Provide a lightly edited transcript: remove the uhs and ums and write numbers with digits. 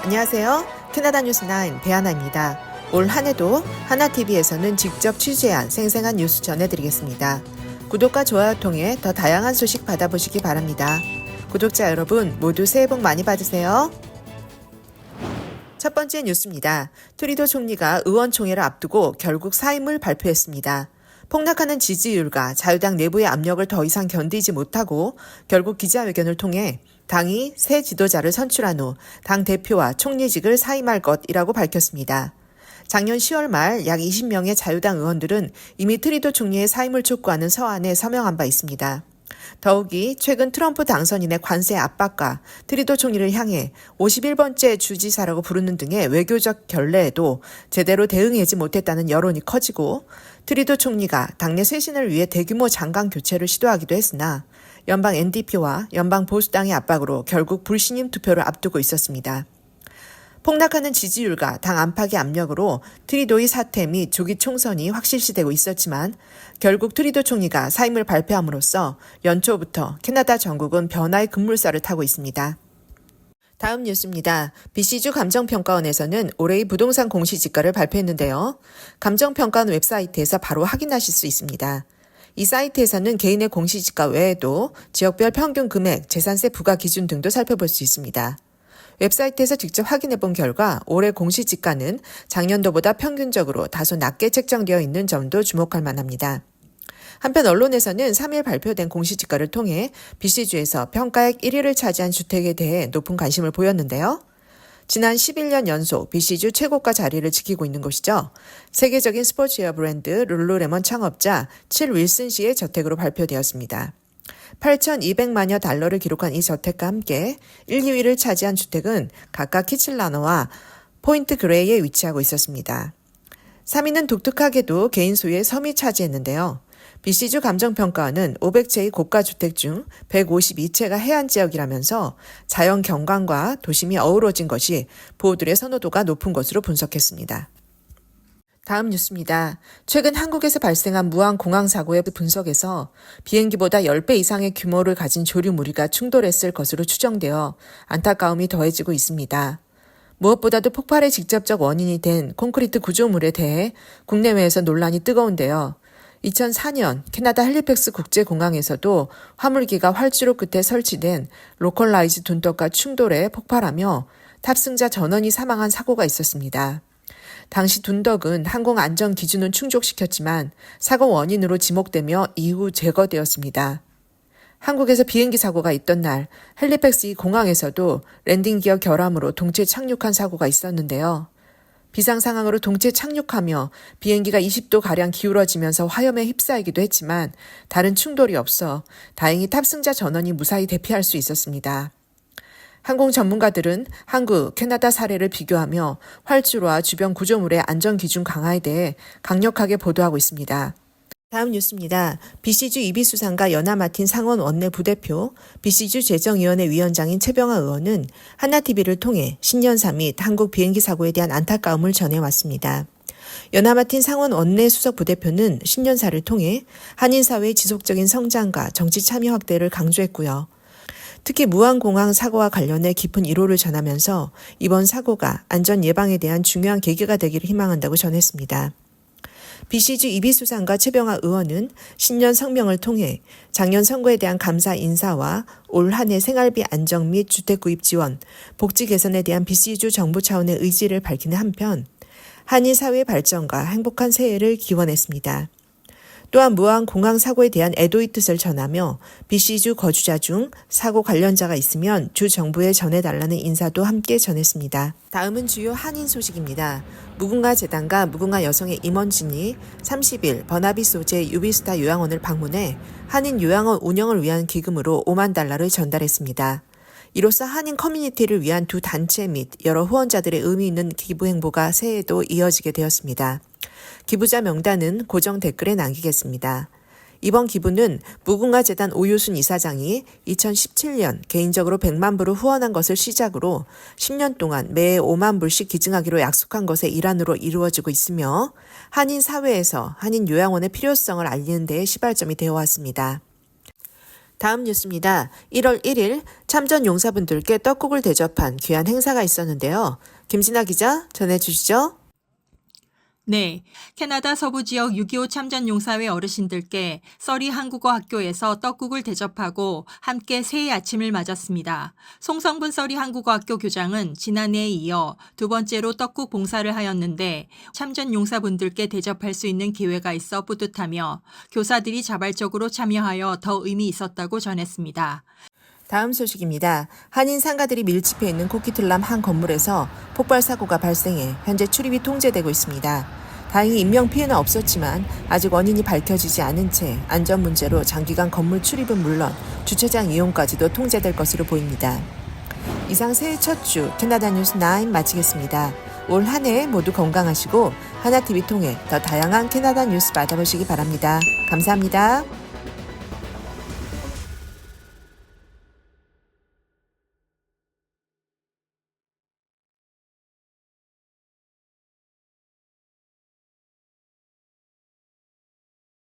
안녕하세요. 캐나다 뉴스9 배하나입니다. 올 한 해도 하나TV에서는 직접 취재한 생생한 뉴스 전해드리겠습니다. 구독과 좋아요 통해 더 다양한 소식 받아보시기 바랍니다. 구독자 여러분 모두 새해 복 많이 받으세요. 첫 번째 뉴스입니다. 트리도 총리가 의원총회를 앞두고 결국 사임을 발표했습니다. 폭락하는 지지율과 자유당 내부의 압력을 더 이상 견디지 못하고 결국 기자회견을 통해 당이 새 지도자를 선출한 후 당 대표와 총리직을 사임할 것이라고 밝혔습니다. 작년 10월 말 약 20명의 자유당 의원들은 이미 트리도 총리의 사임을 촉구하는 서한에 서명한 바 있습니다. 더욱이 최근 트럼프 당선인의 관세 압박과 트리도 총리를 향해 51번째 주지사라고 부르는 등의 외교적 결례에도 제대로 대응하지 못했다는 여론이 커지고 트리도 총리가 당내 쇄신을 위해 대규모 장관 교체를 시도하기도 했으나 연방 NDP와 연방 보수당의 압박으로 결국 불신임 투표를 앞두고 있었습니다. 폭락하는 지지율과 당 안팎의 압력으로 트리도의 사퇴 및 조기 총선이 확실시되고 있었지만 결국 트리도 총리가 사임을 발표함으로써 연초부터 캐나다 전국은 변화의 급물살을 타고 있습니다. 다음 뉴스입니다. BC주 감정평가원에서는 올해의 부동산 공시지가를 발표했는데요. 감정평가원 웹사이트에서 바로 확인하실 수 있습니다. 이 사이트에서는 개인의 공시지가 외에도 지역별 평균 금액, 재산세 부과 기준 등도 살펴볼 수 있습니다. 웹사이트에서 직접 확인해 본 결과 올해 공시지가는 작년도보다 평균적으로 다소 낮게 책정되어 있는 점도 주목할 만합니다. 한편 언론에서는 3일 발표된 공시지가를 통해 BC주에서 평가액 1위를 차지한 주택에 대해 높은 관심을 보였는데요. 지난 11년 연속 BC주 최고가 자리를 지키고 있는 곳이죠. 세계적인 스포츠웨어 브랜드 룰루레몬 창업자 칠 윌슨 씨의 저택으로 발표되었습니다. 8,200만여 달러를 기록한 이 저택과 함께 1, 2위를 차지한 주택은 각각 키칠라너와 포인트 그레이에 위치하고 있었습니다. 3위는 독특하게도 개인 소유의 섬이 차지했는데요. BC주 감정평가원은 500채의 고가주택 중 152채가 해안 지역이라면서 자연 경관과 도심이 어우러진 것이 보호들의 선호도가 높은 것으로 분석했습니다. 다음 뉴스입니다. 최근 한국에서 발생한 무한 공항 사고의 분석에서 비행기보다 10배 이상의 규모를 가진 조류 무리가 충돌했을 것으로 추정되어 안타까움이 더해지고 있습니다. 무엇보다도 폭발의 직접적 원인이 된 콘크리트 구조물에 대해 국내외에서 논란이 뜨거운데요. 2004년 캐나다 핼리팩스 국제공항에서도 화물기가 활주로 끝에 설치된 로컬라이즈 둔덕과 충돌해 폭발하며 탑승자 전원이 사망한 사고가 있었습니다. 당시 둔덕은 항공 안전 기준은 충족시켰지만 사고 원인으로 지목되며 이후 제거되었습니다. 한국에서 비행기 사고가 있던 날 핼리팩스 공항에서도 랜딩 기어 결함으로 동체 착륙한 사고가 있었는데요. 비상 상황으로 동체 착륙하며 비행기가 20도가량 기울어지면서 화염에 휩싸이기도 했지만 다른 충돌이 없어 다행히 탑승자 전원이 무사히 대피할 수 있었습니다. 항공 전문가들은 한국, 캐나다 사례를 비교하며 활주로와 주변 구조물의 안전 기준 강화에 대해 강력하게 보도하고 있습니다. 다음 뉴스입니다. BC주 이비수상가 연하마틴 상원 원내 부대표, BC주 재정위원회 위원장인 최병하 의원은 하나TV를 통해 신년사 및 한국 비행기 사고에 대한 안타까움을 전해왔습니다. 연하마틴 상원 원내 수석 부대표는 신년사를 통해 한인사회의 지속적인 성장과 정치 참여 확대를 강조했고요. 특히 무안공항 사고와 관련해 깊은 위로를 전하면서 이번 사고가 안전 예방에 대한 중요한 계기가 되기를 희망한다고 전했습니다. BC주 이비수상가 최병하 의원은 신년 성명을 통해 작년 선거에 대한 감사 인사와 올 한 해 생활비 안정 및 주택 구입 지원, 복지 개선에 대한 BC주 정부 차원의 의지를 밝히는 한편 한인 사회 발전과 행복한 새해를 기원했습니다. 또한 무안 공항 사고에 대한 애도의 뜻을 전하며 BC주 거주자 중 사고 관련자가 있으면 주 정부에 전해달라는 인사도 함께 전했습니다. 다음은 주요 한인 소식입니다. 무궁화 재단과 무궁화 여성의 임원진이 30일 버나비 소재 유비스타 요양원을 방문해 한인 요양원 운영을 위한 기금으로 5만 달러를 전달했습니다. 이로써 한인 커뮤니티를 위한 두 단체 및 여러 후원자들의 의미 있는 기부 행보가 새해에도 이어지게 되었습니다. 기부자 명단은 고정 댓글에 남기겠습니다. 이번 기부는 무궁화 재단 오유순 이사장이 2017년 개인적으로 100만 불을 후원한 것을 시작으로 10년 동안 매해 5만 불씩 기증하기로 약속한 것의 일환으로 이루어지고 있으며 한인 사회에서 한인 요양원의 필요성을 알리는 데에 시발점이 되어 왔습니다. 다음 뉴스입니다. 1월 1일 참전 용사분들께 떡국을 대접한 귀한 행사가 있었는데요. 김진아 기자 전해주시죠. 네, 캐나다 서부 지역 6.25 참전 용사회 어르신들께 서리 한국어 학교에서 떡국을 대접하고 함께 새해 아침을 맞았습니다. 송성분 서리 한국어 학교 교장은 지난해에 이어 두 번째로 떡국 봉사를 하였는데 참전 용사분들께 대접할 수 있는 기회가 있어 뿌듯하며 교사들이 자발적으로 참여하여 더 의미 있었다고 전했습니다. 다음 소식입니다. 한인 상가들이 밀집해 있는 코키틀람 한 건물에서 폭발 사고가 발생해 현재 출입이 통제되고 있습니다. 다행히 인명피해는 없었지만 아직 원인이 밝혀지지 않은 채 안전 문제로 장기간 건물 출입은 물론 주차장 이용까지도 통제될 것으로 보입니다. 이상 새해 첫 주 캐나다 뉴스 9 마치겠습니다. 올 한 해 모두 건강하시고 하나TV 통해 더 다양한 캐나다 뉴스 받아보시기 바랍니다. 감사합니다.